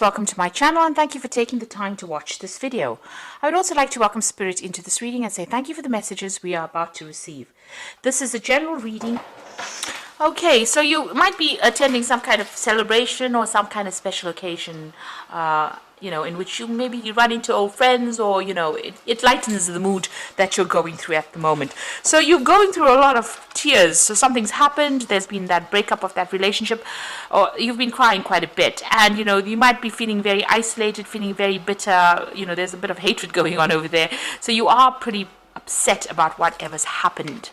Welcome to my channel and thank you for taking the time to watch this video. I would also like to welcome Spirit into this reading and say thank you for the messages we are about to receive. This is a general reading. Okay, so you might be attending some kind of celebration or some kind of special occasion, in which you run into old friends, or, it lightens the mood that you're going through at the moment. So you're going through a lot of tears. So something's happened, there's been that breakup of that relationship, or you've been crying quite a bit. And, you might be feeling very isolated, feeling very bitter. There's a bit of hatred going on over there. So you are pretty upset about whatever's happened.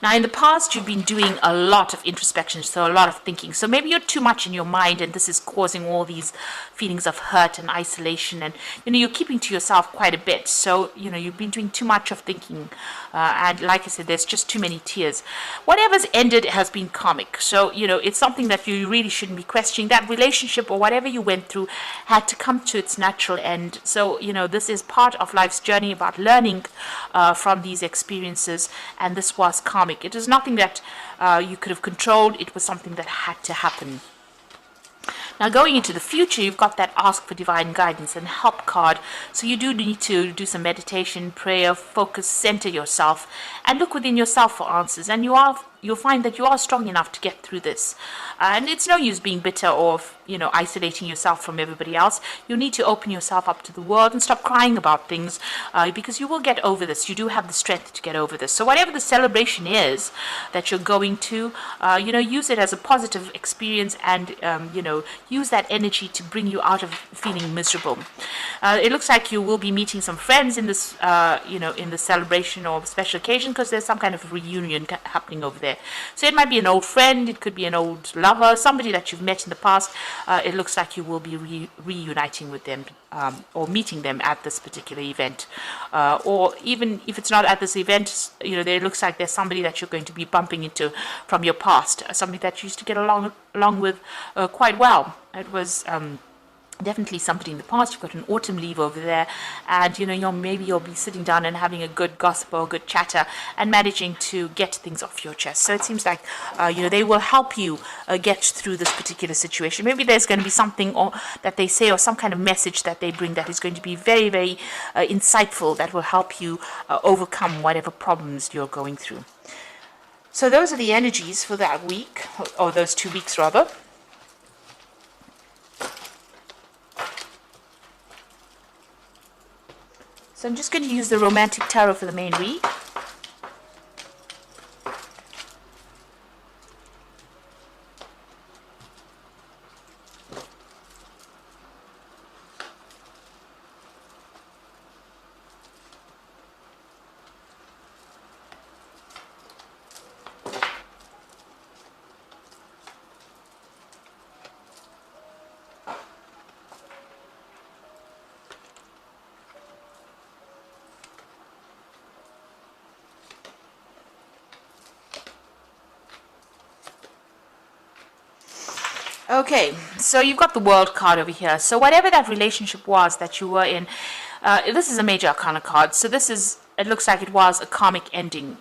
Now, in the past, you've been doing a lot of introspection, so a lot of thinking. So maybe you're too much in your mind, and this is causing all these feelings of hurt and isolation. And, you're keeping to yourself quite a bit. So, you've been doing too much of thinking. And like I said, there's just too many tears. Whatever's ended has been karmic. So, it's something that you really shouldn't be questioning. That relationship or whatever you went through had to come to its natural end. So, this is part of life's journey about learning from these experiences. And this was karmic. It is nothing that you could have controlled. It was something that had to happen. Now, going into the future, you've got that ask for divine guidance and help card. So you do need to do some meditation, prayer, focus, center yourself, and look within yourself for answers. And you'll find that you are strong enough to get through this. And it's no use being bitter or, isolating yourself from everybody else. You need to open yourself up to the world and stop crying about things, because you will get over this. You do have the strength to get over this. So whatever the celebration is that you're going to, use it as a positive experience and, use that energy to bring you out of feeling miserable. It looks like you will be meeting some friends in this, in the celebration or special occasion, because there's some kind of reunion happening over there. So it might be an old friend, it could be an old lover, somebody that you've met in the past. It looks like you will be reuniting with them, or meeting them at this particular event. Or even if it's not at this event, there looks like there's somebody that you're going to be bumping into from your past, somebody that you used to get along with quite well. It was definitely somebody in the past. You've got an autumn leaf over there, and maybe you'll be sitting down and having a good gossip or a good chatter and managing to get things off your chest. So it seems like they will help you get through this particular situation. Maybe there's going to be something that they say, or some kind of message that they bring, that is going to be very, very insightful, that will help you overcome whatever problems you're going through. So those are the energies for that week, or those 2 weeks rather. So I'm just going to use the Romantic Tarot for the main read. Okay, so you've got the World card over here. So whatever that relationship was that you were in, this is a Major Arcana card. So it looks like it was a karmic ending.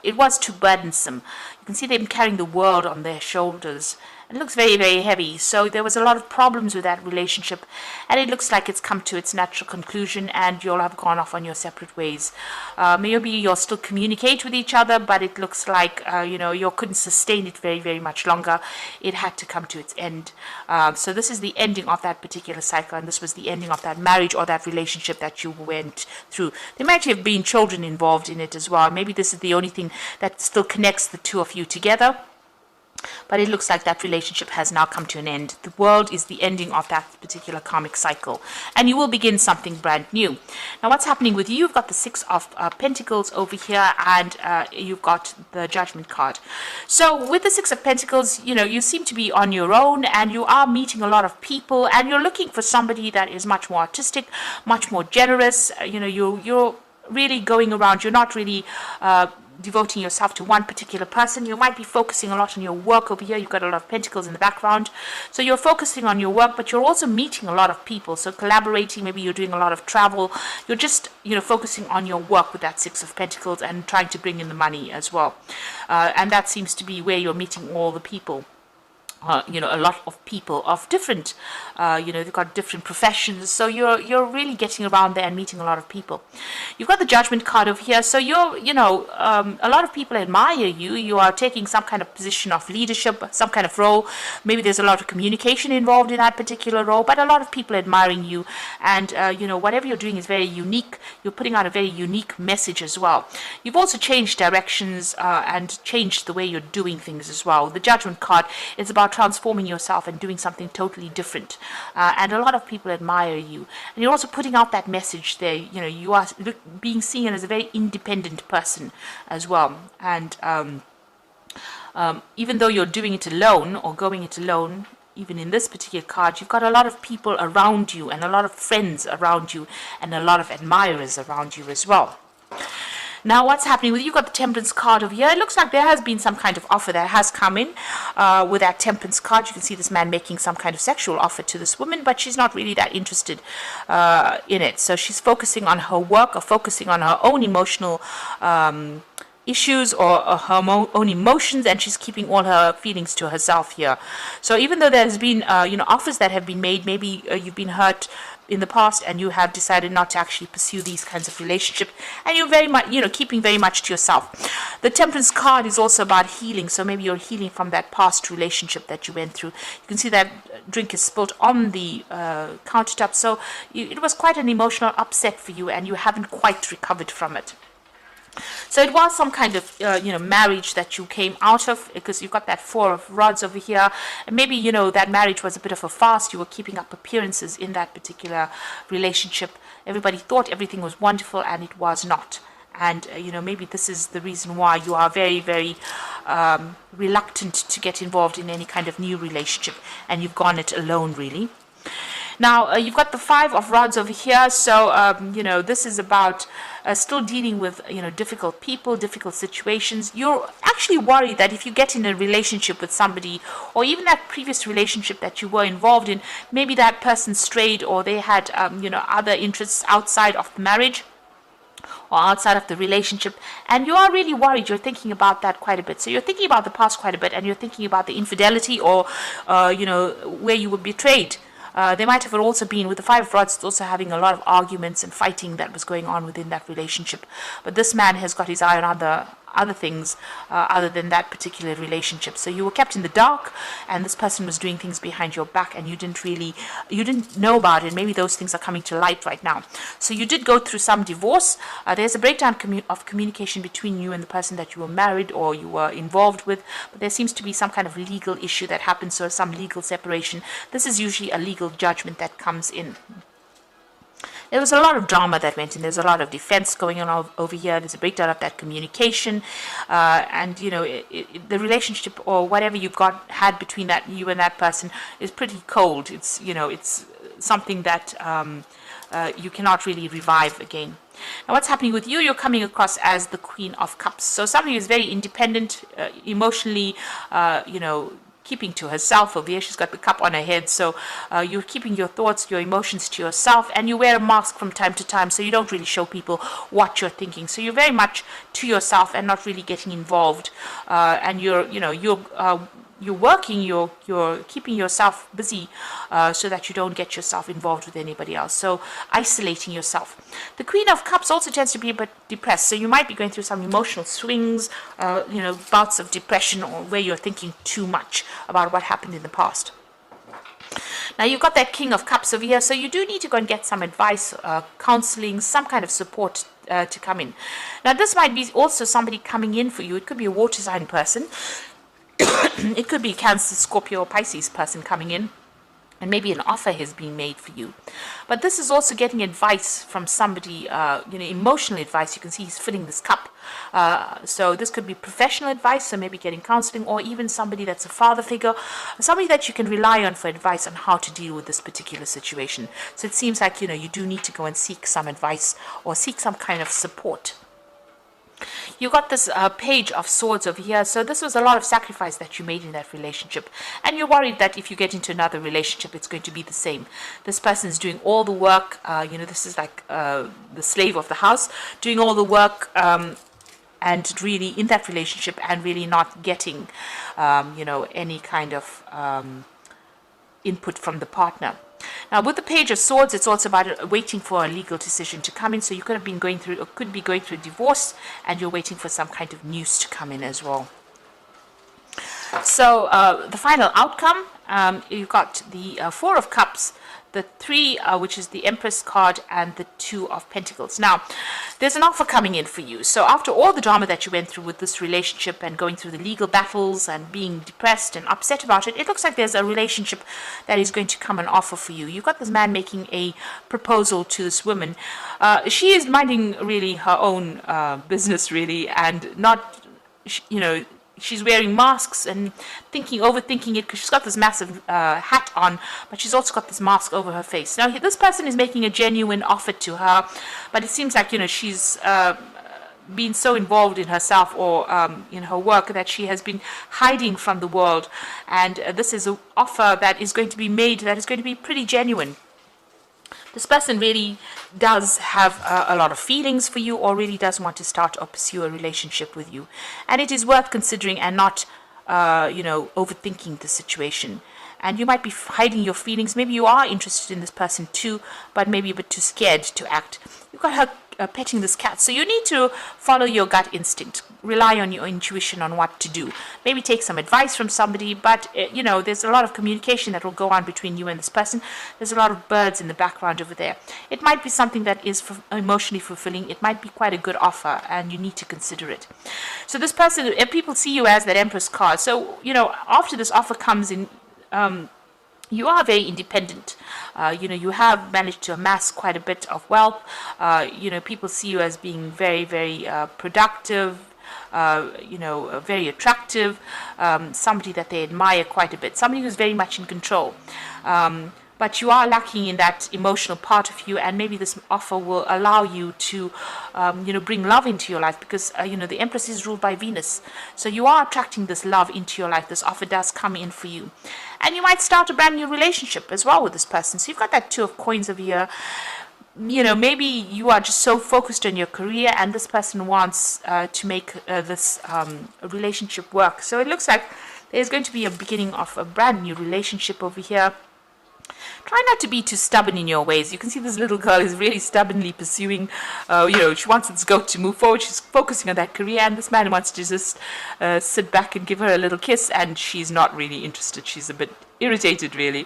It was too burdensome. You can see them carrying the world on their shoulders. It looks very, very heavy. So there was a lot of problems with that relationship, and it looks like it's come to its natural conclusion, and you'll have gone off on your separate ways. Maybe you'll still communicate with each other, but it looks like you couldn't sustain it very, very much longer. It had to come to its end. So this is the ending of that particular cycle, and this was the ending of that marriage or that relationship that you went through. There might have been children involved in it as well. Maybe this is the only thing that still connects the two of you together. But it looks like that relationship has now come to an end. The World is the ending of that particular karmic cycle, and you will begin something brand new. Now, what's happening with you? You've got the Six of Pentacles over here, and you've got the Judgment card. So with the Six of Pentacles, you seem to be on your own, and you are meeting a lot of people, and you're looking for somebody that is much more artistic, much more generous. You're really going around. You're not really devoting yourself to one particular person. You might be focusing a lot on your work over here. You've got a lot of pentacles in the background. So you're focusing on your work, but you're also meeting a lot of people. So collaborating, maybe you're doing a lot of travel. You're just, focusing on your work with that Six of Pentacles and trying to bring in the money as well. And that seems to be where you're meeting all the people. a lot of people of different, they've got different professions. So you're really getting around there and meeting a lot of people. You've got the Judgment card over here. So a lot of people admire you. You are taking some kind of position of leadership, some kind of role. Maybe there's a lot of communication involved in that particular role, but a lot of people admiring you. And, whatever you're doing is very unique. You're putting out a very unique message as well. You've also changed directions and changed the way you're doing things as well. The Judgment card is about transforming yourself and doing something totally different, and a lot of people admire you. And you're also putting out that message there. You are being seen as a very independent person as well. And even though you're doing it alone or going it alone, even in this particular card, you've got a lot of people around you and a lot of friends around you and a lot of admirers around you as well. Now, what's happening with you? You've got the Temperance card over here. It looks like there has been some kind of offer that has come in with that Temperance card. You can see this man making some kind of sexual offer to this woman, but she's not really that interested in it. So she's focusing on her work or focusing on her own emotional issues or her own emotions, and she's keeping all her feelings to herself here. So even though there's been offers that have been made, maybe you've been hurt in the past and you have decided not to actually pursue these kinds of relationships, and you're very much keeping very much to yourself. The Temperance card is also about healing, so maybe you're healing from that past relationship that you went through. You can see that drink is spilled on the countertop, so it was quite an emotional upset for you and you haven't quite recovered from it. So it was some kind of, marriage that you came out of, because you've got that Four of Rods over here. And maybe, that marriage was a bit of a farce. You were keeping up appearances in that particular relationship. Everybody thought everything was wonderful, and it was not. And, maybe this is the reason why you are very, very reluctant to get involved in any kind of new relationship. And you've gone it alone, really. Now, you've got the Five of Rods over here. So, this is about still dealing with, difficult people, difficult situations. You're actually worried that if you get in a relationship with somebody, or even that previous relationship that you were involved in, maybe that person strayed, or they had, other interests outside of the marriage or outside of the relationship, and you are really worried. You're thinking about that quite a bit. So you're thinking about the past quite a bit, and you're thinking about the infidelity or, where you were betrayed. There might have also been, with the Five of Rods, it's also having a lot of arguments and fighting that was going on within that relationship. But this man has got his eye on other things other than that particular relationship. So you were kept in the dark, and this person was doing things behind your back, and you didn't know about it. Maybe those things are coming to light right now. So you did go through some divorce. There's a breakdown of communication between you and the person that you were married or you were involved with, but there seems to be some kind of legal issue that happens, so some legal separation. This is usually a legal judgment that comes in. There was a lot of drama that went in. There's a lot of defense going on over here. There's a breakdown of that communication, and the relationship or whatever you've had between you and that person is pretty cold. It's it's something that you cannot really revive again. Now, what's happening with you? You're coming across as the Queen of Cups. So somebody who's very independent, emotionally, keeping to herself. Over here, she's got the cup on her head, so you're keeping your thoughts, your emotions to yourself, and you wear a mask from time to time, so you don't really show people what you're thinking. So you're very much to yourself and not really getting involved, and you're working, you're keeping yourself busy so that you don't get yourself involved with anybody else. So isolating yourself. The Queen of Cups also tends to be a bit depressed. So you might be going through some emotional swings, bouts of depression, or where you're thinking too much about what happened in the past. Now, you've got that King of Cups over here, so you do need to go and get some advice, counseling, some kind of support to come in. Now, this might be also somebody coming in for you. It could be a water sign person. It could be Cancer, Scorpio, or Pisces person coming in, and maybe an offer has been made for you. But this is also getting advice from somebody, emotional advice. You can see he's filling this cup. So this could be professional advice, so maybe getting counseling, or even somebody that's a father figure, somebody that you can rely on for advice on how to deal with this particular situation. So it seems like, you do need to go and seek some advice or seek some kind of support. You got this Page of Swords over here. So this was a lot of sacrifice that you made in that relationship, and you're worried that if you get into another relationship, it's going to be the same. This person's doing all the work. This is like the slave of the house, doing all the work, and really in that relationship and really not getting, any kind of input from the partner. Now, with the Page of Swords, it's also about waiting for a legal decision to come in. So you could have been going through, or could be going through a divorce, and you're waiting for some kind of news to come in as well. So the final outcome, you've got the Four of Cups, the Three, which is the Empress card, and the Two of Pentacles. Now, there's an offer coming in for you. So after all the drama that you went through with this relationship and going through the legal battles and being depressed and upset about it, it looks like there's a relationship that is going to come and offer for you. You've got this man making a proposal to this woman. She is minding really her own business, really, and not, she's wearing masks and overthinking it because she's got this massive hat on, but she's also got this mask over her face. Now, this person is making a genuine offer to her, but it seems like, she's been so involved in herself or in her work that she has been hiding from the world. And this is an offer that is going to be made that is going to be pretty genuine. This person really does have a lot of feelings for you, or really does want to start or pursue a relationship with you. And it is worth considering and not, overthinking the situation. And you might be hiding your feelings. Maybe you are interested in this person too, but maybe a bit too scared to act. You've got her petting this cat. So you need to follow your gut instinct. Rely on your intuition on what to do. Maybe take some advice from somebody, but, there's a lot of communication that will go on between you and this person. There's a lot of birds in the background over there. It might be something that is emotionally fulfilling. It might be quite a good offer, and you need to consider it. So this person, people see you as that Empress card. So, after this offer comes in, you are very independent. You have managed to amass quite a bit of wealth. People see you as being very, very productive, very attractive, somebody that they admire quite a bit, somebody who's very much in control. But you are lacking in that emotional part of you, and maybe this offer will allow you to, bring love into your life, because, the Empress is ruled by Venus. So you are attracting this love into your life. This offer does come in for you. And you might start a brand new relationship as well with this person. So you've got that Two of Coins over here. Maybe you are just so focused on your career, and this person wants to make this relationship work. So it looks like there's going to be a beginning of a brand new relationship over here. Try not to be too stubborn in your ways. You can see this little girl is really stubbornly pursuing, she wants this goat to move forward. She's focusing on that career, and this man wants to just sit back and give her a little kiss, and she's not really interested. She's a bit irritated, really.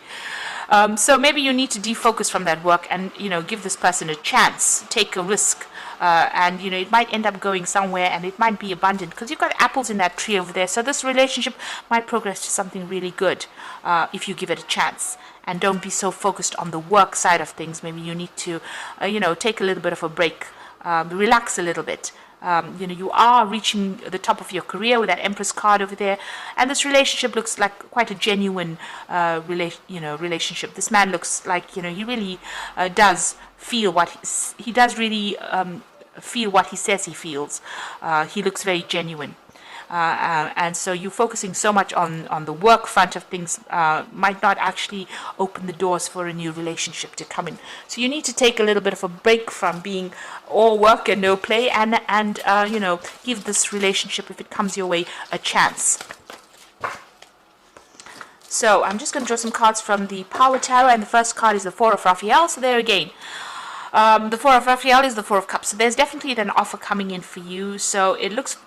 So maybe you need to defocus from that work and, give this person a chance, take a risk. And it might end up going somewhere, and it might be abundant because you've got apples in that tree over there. So this relationship might progress to something really good if you give it a chance. And don't be so focused on the work side of things. Maybe you need to, take a little bit of a break, relax a little bit. You are reaching the top of your career with that Empress card over there, and this relationship looks like quite a genuine relationship. This man looks like he really does feel what he does really feel what he says he feels. He looks very genuine. And so you focusing so much on the work front of things might not actually open the doors for a new relationship to come in. So you need to take a little bit of a break from being all work and no play, and give this relationship, if it comes your way, a chance. So I'm just going to draw some cards from the Power Tarot, and the first card is the Four of Raphael. So there again, the Four of Raphael is the Four of Cups. So there's definitely an offer coming in for you. So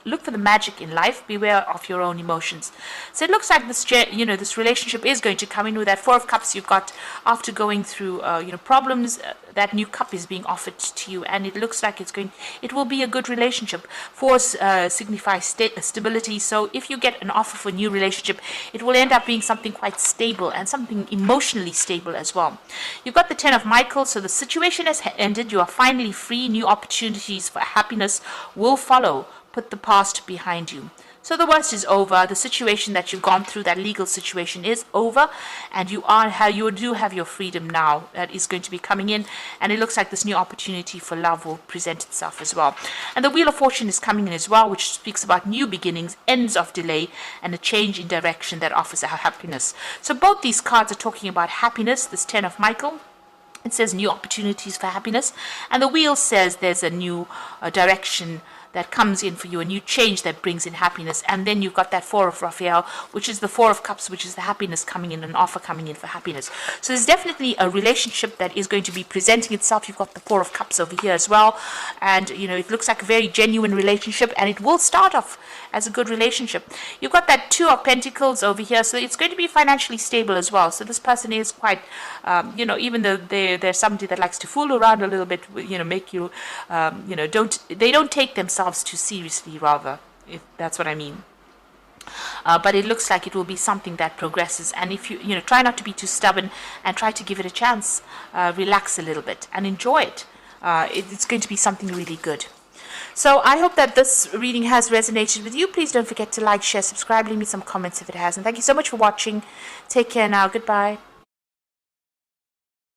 look for the magic in life. Beware of your own emotions. So it looks like this, this relationship is going to come in with that Four of Cups. You've got, after going through, problems, that new cup is being offered to you, and it looks like it will be a good relationship. Fours signifies stability. So if you get an offer for a new relationship, it will end up being something quite stable and something emotionally stable as well. You've got the Ten of Michael. So the situation has ended. You are finally free. New opportunities for happiness will follow. Put the past behind you. So the worst is over. The situation that you've gone through, that legal situation, is over, and you do have your freedom now that is going to be coming in, and it looks like this new opportunity for love will present itself as well. And the Wheel of Fortune is coming in as well, which speaks about new beginnings, ends of delay, and a change in direction that offers a happiness. So both these cards are talking about happiness. This Ten of Michael, it says new opportunities for happiness, and the Wheel says there's a new direction that comes in for you, a new change that brings in happiness. And then you've got that Four of Raphael, which is the Four of Cups, which is the happiness coming in, an offer coming in for happiness. So there's definitely a relationship that is going to be presenting itself. You've got the Four of Cups over here as well, and you know, it looks like a very genuine relationship, and it will start off as a good relationship. You've got that Two of Pentacles over here, so it's going to be financially stable as well. So this person is quite, you know, even though they're somebody that likes to fool around a little bit, you know, make you, you know, they don't take themselves too seriously, rather, if that's what I mean. But it looks like it will be something that progresses, and if you know, try not to be too stubborn and try to give it a chance. Relax a little bit and enjoy it. It's going to be something really good. So I hope that this reading has resonated with you. Please don't forget to like, share, subscribe, leave me some comments if it has, and thank you so much for watching. Take care now. Goodbye.